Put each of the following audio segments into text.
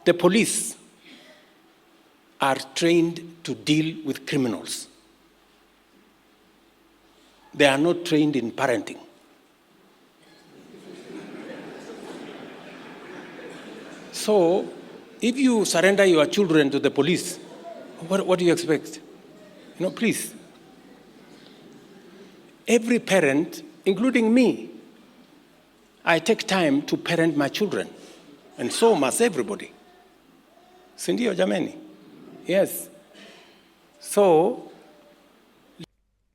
The police are trained to deal with criminals. They are not trained in parenting. So, if you surrender your children to the police, what do you expect? Please. Every parent, including me, I take time to parent my children, and so must everybody. Sindio jameni? Yes. So,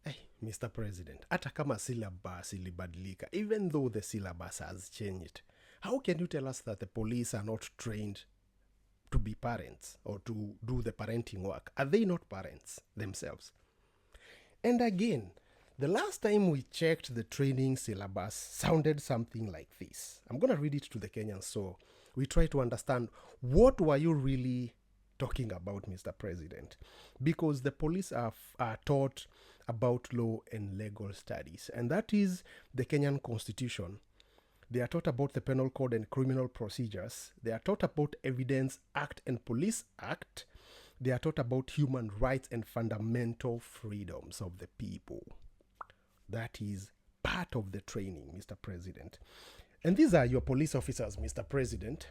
hey, Mr. President, hata kama syllabus ilibadilika, even though the syllabus has changed, how can you tell us that the police are not trained to be parents or to do the parenting work? Are they not parents themselves? And again, the last time we checked the training syllabus sounded something like this. I'm going to read it to the Kenyans so we try to understand what were you really talking about, Mr. President? Because the police are taught about law and legal studies, and that is the Kenyan Constitution. They are taught about the Penal Code and criminal procedures. They are taught about Evidence Act and Police Act. They are taught about human rights and fundamental freedoms of the people. That is part of the training, Mr. President. And these are your police officers, Mr. President.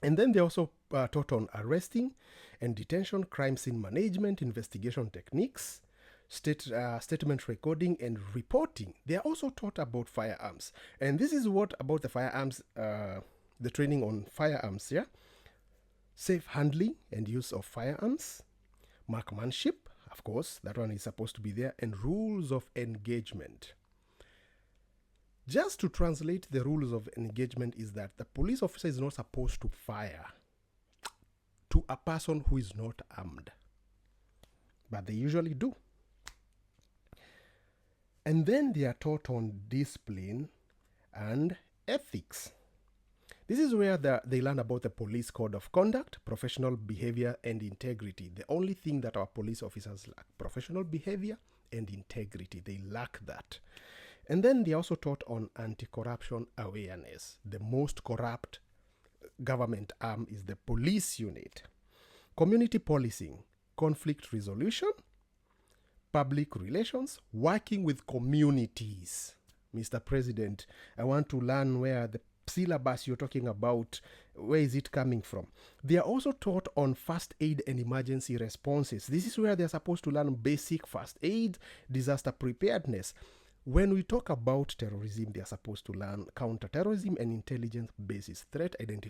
And then they also taught on arresting and detention, crime scene management, investigation techniques, statement recording and reporting. They are also taught about firearms. And this is what about the firearms, the training on firearms, yeah? Safe handling and use of firearms, marksmanship, of course, that one is supposed to be there, and rules of engagement. Just to translate the rules of engagement is that the police officer is not supposed to fire to a person who is not armed. But they usually do. And then they are taught on discipline and ethics. This is where they learn about the police code of conduct, professional behavior, and integrity. The only thing that our police officers lack, professional behavior and integrity. They lack that. And then they also taught on anti-corruption awareness. The most corrupt government arm is the police unit. Community policing, conflict resolution, public relations, working with communities. Mr. President, I want to learn where the syllabus you're talking about, where is it coming from? They are also taught on first aid and emergency responses. This is where they're supposed to learn basic first aid, disaster preparedness. When we talk about terrorism, they are supposed to learn counter-terrorism and intelligence-based threat identification.